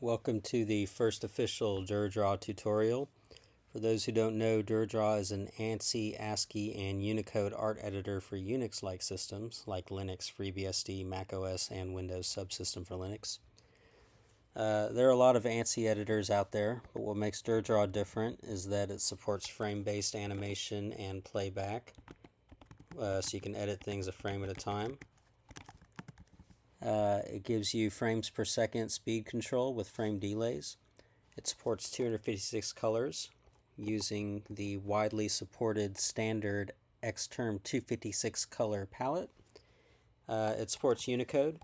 Welcome to the first official Durdraw tutorial. For those who don't know, Durdraw is an ANSI, ASCII, and Unicode art editor for Unix-like systems like Linux, FreeBSD, macOS, and Windows subsystem for Linux. There are a lot of ANSI editors out there, but what makes Durdraw different is that it supports frame-based animation and playback, so you can edit things a frame at a time. It gives you frames per second speed control with frame delays. It supports 256 colors using the widely supported standard xterm 256 color palette. It supports Unicode,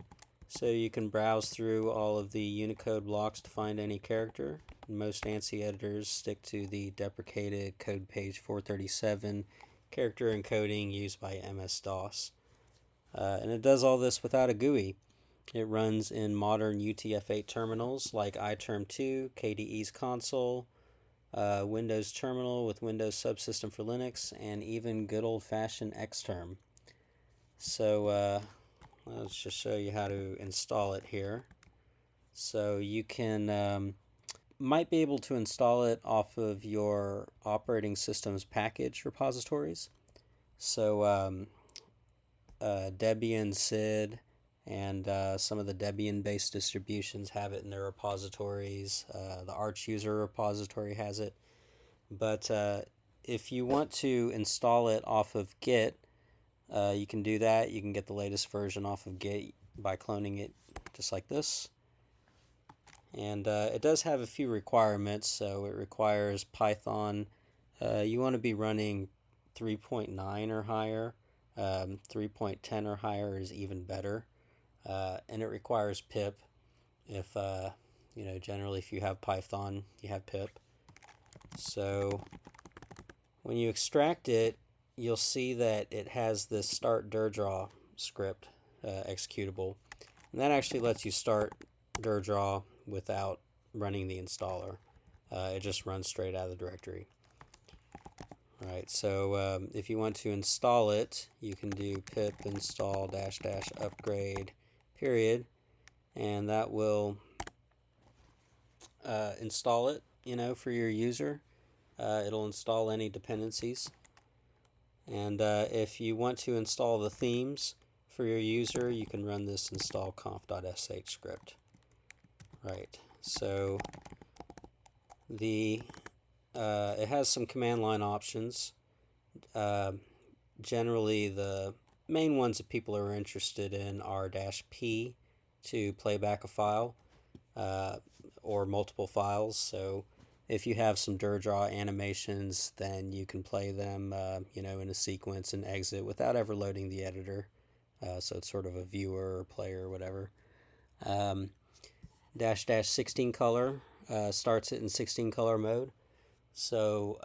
so you can browse through all of the Unicode blocks to find any character. Most ANSI editors stick to the deprecated code page 437 character encoding used by MS-DOS. And it does all this without a GUI. It runs in modern UTF-8 terminals like iTerm2, KDE's console, Windows terminal with Windows subsystem for Linux, and even good old-fashioned xterm. So let's just show you how to install it here. So you can might be able to install it off of your operating system's package repositories. So Debian, SID, and some of the Debian-based distributions have it in their repositories. The Arch user repository has it. But if you want to install it off of Git, you can do that. You can get the latest version off of Git by cloning it just like this. And it does have a few requirements. So it requires Python. You want to be running 3.9 or higher. 3.10 or higher is even better. And it requires pip. If generally if you have Python, you have pip. So when you extract it, you'll see that it has this start Durdraw script executable, and that actually lets you start Durdraw without running the installer. It just runs straight out of the directory. Right, so if you want to install it, you can do pip install -- upgrade period, and that will install it, for your user. It'll install any dependencies. And if you want to install the themes for your user, you can run this install conf.sh script. Right, so it has some command line options. Generally, the main ones that people are interested in are -p to play back a file or multiple files. So if you have some Durdraw animations, then you can play them in a sequence and exit without ever loading the editor. So it's sort of a viewer or player or whatever. --16 color starts it in 16 color mode. So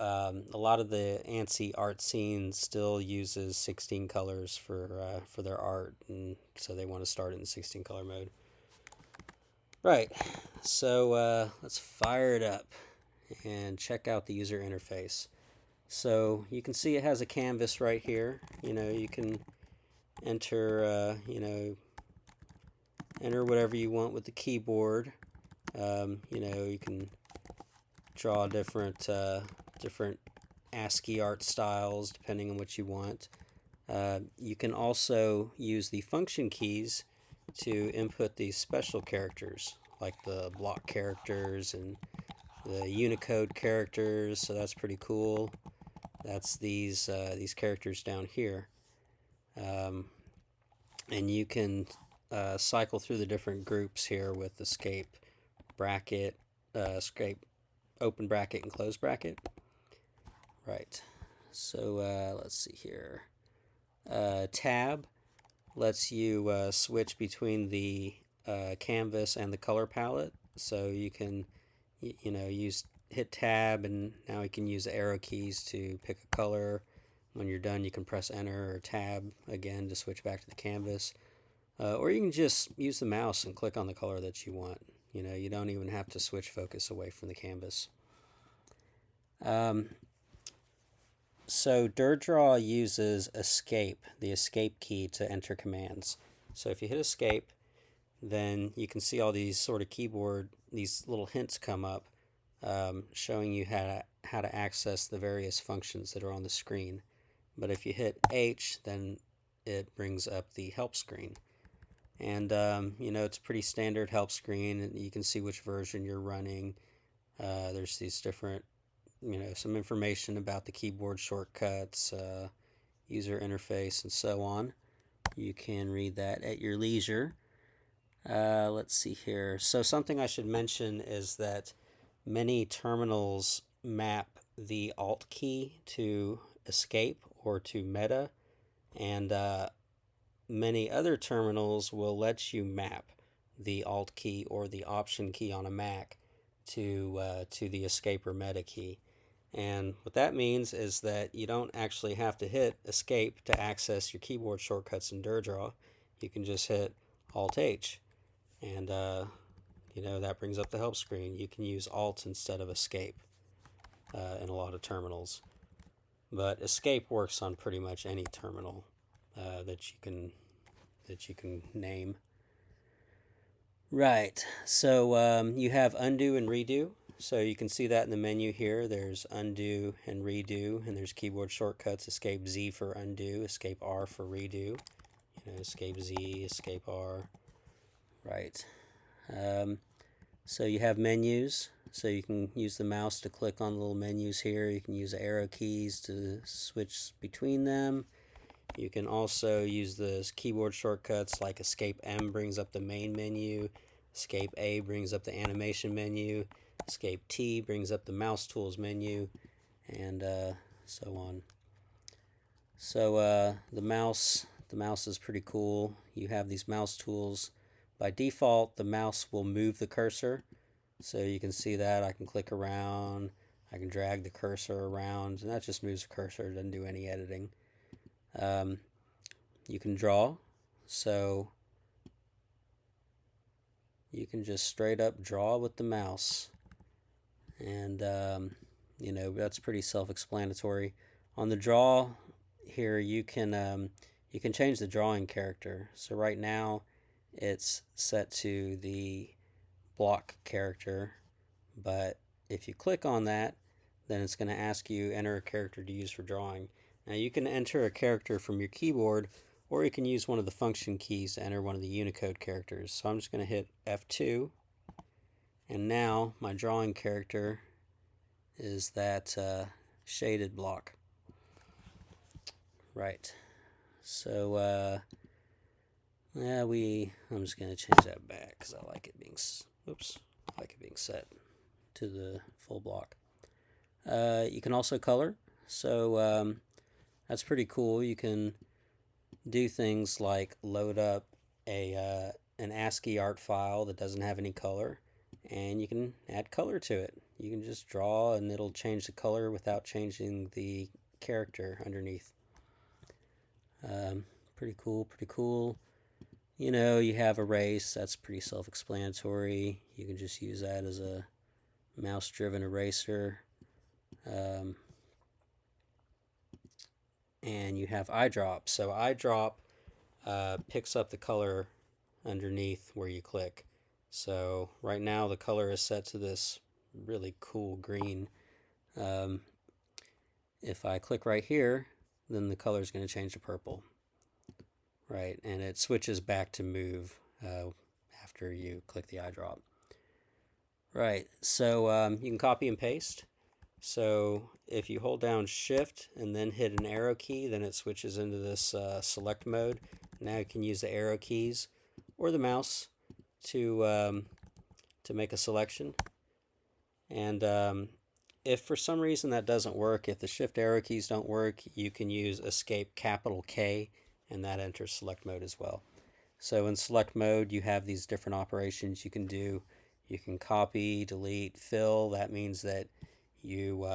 a lot of the ANSI art scene still uses 16 colors for their art, and so they want to start it in 16 color mode. Right, so let's fire it up and check out the user interface. So you can see it has a canvas right here. You can enter enter whatever you want with the keyboard. You can draw different ASCII art styles depending on what you want. You can also use the function keys to input these special characters, like the block characters and the Unicode characters. So that's pretty cool. That's these characters down here, and you can cycle through the different groups here with escape, bracket, escape, open bracket, and close bracket. Right. So let's see here. Tab lets you switch between the canvas and the color palette. So you can hit tab, and now you can use the arrow keys to pick a color. When you're done, you can press enter or tab again to switch back to the canvas. Or you can just use the mouse and click on the color that you want. You don't even have to switch focus away from the canvas. So Durdraw uses escape, the escape key, to enter commands. So if you hit escape, then you can see all these sort of keyboard, these little hints come up showing you how to access the various functions that are on the screen. But if you hit H, then it brings up the help screen. And you know, it's a pretty standard help screen, and you can see which version you're running. There's these different, you know, some information about the keyboard shortcuts, user interface, and so on. You can read that at your leisure. Let's see here. So something I should mention is that many terminals map the Alt key to escape or to meta, and many other terminals will let you map the Alt key or the Option key on a Mac to the escape or meta key. And what that means is that you don't actually have to hit escape to access your keyboard shortcuts in Durdraw. You can just hit Alt H, and you know, that brings up the help screen. You can use Alt instead of escape in a lot of terminals, but escape works on pretty much any terminal that you can name. Right, so you have undo and redo. So you can see that in the menu here. There's undo and redo, and there's keyboard shortcuts: escape Z for undo, escape R for redo. You know, escape Z, escape R. Right. So you have menus. So you can use the mouse to click on the little menus here. You can use the arrow keys to switch between them. You can also use the keyboard shortcuts, like escape M brings up the main menu, escape A brings up the animation menu, escape T brings up the mouse tools menu, and so on. So the mouse is pretty cool. You have these mouse tools. By default, the mouse will move the cursor. So you can see that I can click around, I can drag the cursor around, and that just moves the cursor. It doesn't do any editing. You can draw, so you can just straight up draw with the mouse, and you know, that's pretty self-explanatory. On the draw here, you can change the drawing character. So right now it's set to the block character, but if you click on that, then it's going to ask you enter a character to use for drawing. Now you can enter a character from your keyboard, or you can use one of the function keys to enter one of the Unicode characters. So I'm just going to hit F2, and now my drawing character is that shaded block. Right. So I'm just going to change that back because I like it being set to the full block. You can also color. So that's pretty cool. You can do things like load up an ASCII art file that doesn't have any color, and you can add color to it. You can just draw and it'll change the color without changing the character underneath. Pretty cool. You know, you have erase. That's pretty self-explanatory. You can just use that as a mouse-driven eraser. And you have eyedrop. So eyedrop picks up the color underneath where you click. So right now the color is set to this really cool green. If I click right here, then the color is going to change to purple. Right, and it switches back to move after you click the eyedrop. Right, so you can copy and paste. So if you hold down Shift and then hit an arrow key, then it switches into this select mode. Now you can use the arrow keys or the mouse to make a selection. And if for some reason that doesn't work, if the Shift arrow keys don't work, you can use Escape capital K, and that enters select mode as well. So in select mode, you have these different operations you can do. You can copy, delete, fill. That means that you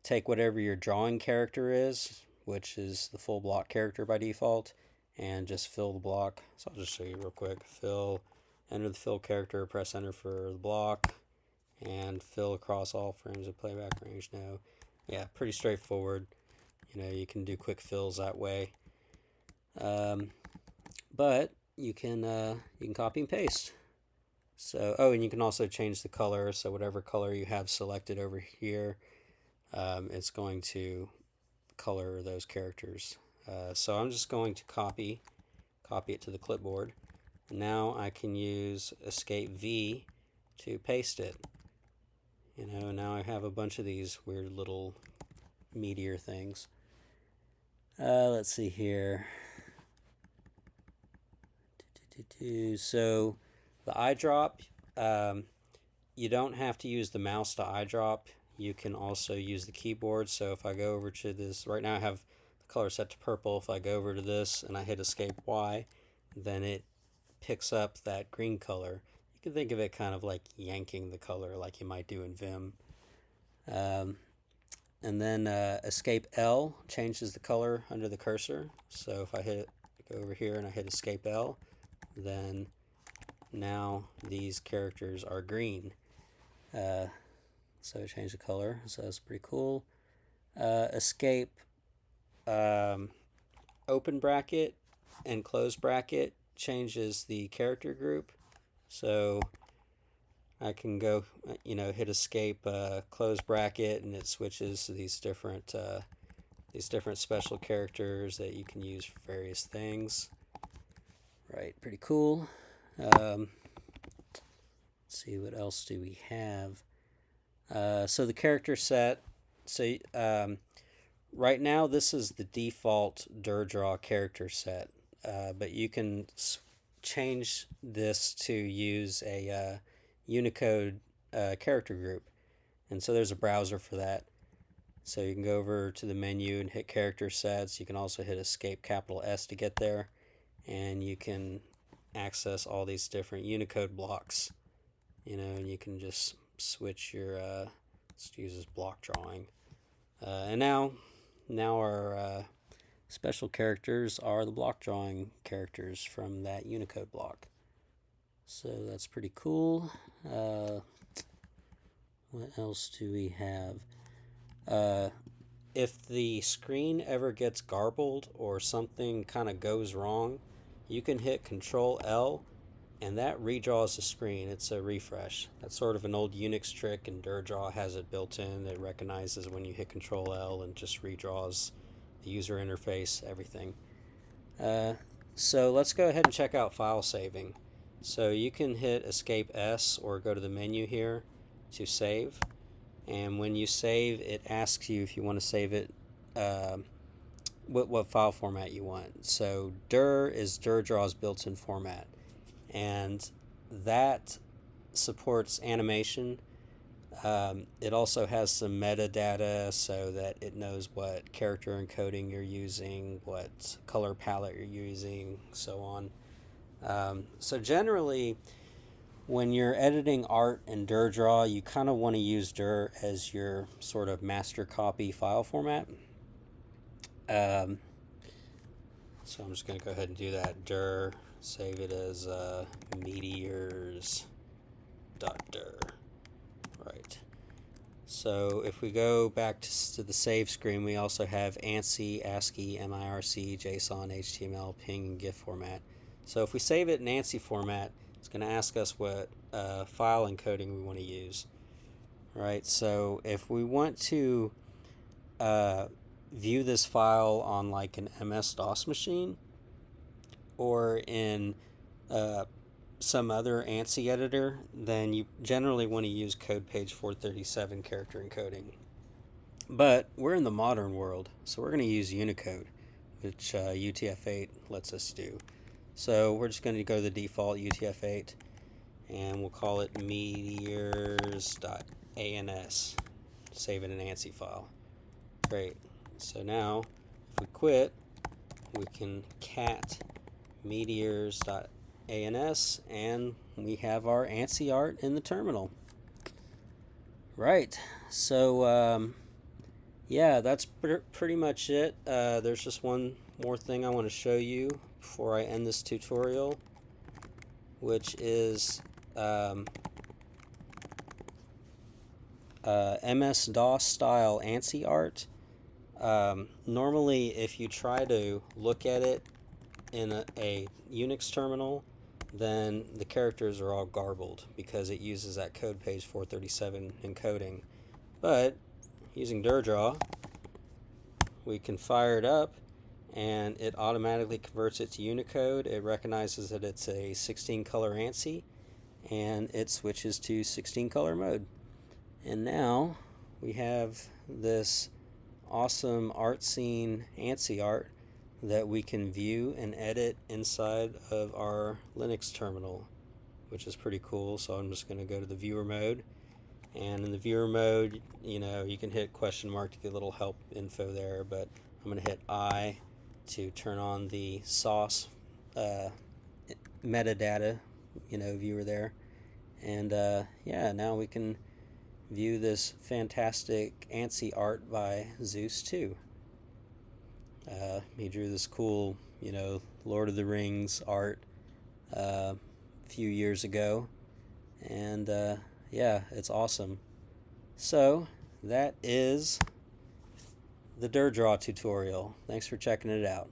take whatever your drawing character is, which is the full block character by default, and just fill the block. So I'll just show you real quick. Fill, enter the fill character, press enter for the block, and fill across all frames of playback range. No, yeah, pretty straightforward. You know, you can do quick fills that way. But you can copy and paste. So, oh, and you can also change the color. So whatever color you have selected over here, it's going to color those characters. So I'm just going to copy it to the clipboard. Now I can use Escape V to paste it. You know, now I have a bunch of these weird little meteor things. Let's see here. So the eyedrop, you don't have to use the mouse to eyedrop. You can also use the keyboard. So if I go over to this, right now I have the color set to purple. If I go over to this and I hit Escape Y, then it picks up that green color. You can think of it kind of like yanking the color like you might do in Vim. And then Escape L changes the color under the cursor. So if I go over here and I hit Escape L, then now these characters are green. So change the color, so that's pretty cool. Escape open bracket and close bracket changes the character group. So I can go, hit Escape close bracket, and it switches to these different special characters that you can use for various things. Right, pretty cool. Let's see, what else do we have? So the character set. So right now this is the default Durdraw character set, but you can change this to use a Unicode character group, and so there's a browser for that. So you can go over to the menu and hit character sets. You can also hit Escape capital S to get there, and you can access all these different Unicode blocks, and you can just switch your let's use this block drawing, and now our special characters are the block drawing characters from that Unicode block. So that's pretty cool. What else do we have? If the screen ever gets garbled or something kind of goes wrong, you can hit Control L, and that redraws the screen. It's a refresh. That's sort of an old Unix trick, and Durdraw has it built in. It recognizes when you hit Control L and just redraws the user interface, everything. So let's go ahead and check out file saving. So you can hit Escape S or go to the menu here to save. And when you save, it asks you if you want to save it, what file format you want. So Dur is Durdraw's built-in format, and that supports animation. It also has some metadata so that it knows what character encoding you're using, what color palette you're using, so on. So generally, when you're editing art in Durdraw, you kind of want to use Dur as your sort of master copy file format. So I'm just going to go ahead and do that. Dur, save it as meteors.dur. Right. So if we go back to the save screen, we also have ANSI, ASCII, MIRC, JSON, HTML, PNG, and GIF format. So if we save it in ANSI format, it's going to ask us what file encoding we want to use. Right. So if we want to view this file on like an MS-DOS machine or in some other ANSI editor, then you generally want to use code page 437 character encoding. But we're in the modern world, so we're going to use Unicode, which UTF-8 lets us do. So we're just going to go to the default UTF-8, and we'll call it meteors.ans. Save it in an ANSI file. Great. So now, if we quit, we can cat meteors.ans, and we have our ANSI art in the terminal. Right. So, yeah, that's pretty much it. There's just one more thing I want to show you before I end this tutorial, which is MS-DOS style ANSI art. Normally, if you try to look at it in a Unix terminal, then the characters are all garbled because it uses that code page 437 encoding. But using Durdraw, we can fire it up and it automatically converts it to Unicode. It recognizes that it's a 16 color ANSI and it switches to 16 color mode. And now we have this awesome art scene ANSI art that we can view and edit inside of our Linux terminal, which is pretty cool. So I'm just going to go to the viewer mode, and in the viewer mode, you can hit question mark to get a little help info there, but I'm going to hit I to turn on the sauce metadata viewer there. And yeah, now we can view this fantastic ANSI art by Zeus II. He drew this cool, Lord of the Rings art a few years ago, and yeah, it's awesome. So that is the Durdraw tutorial. Thanks for checking it out.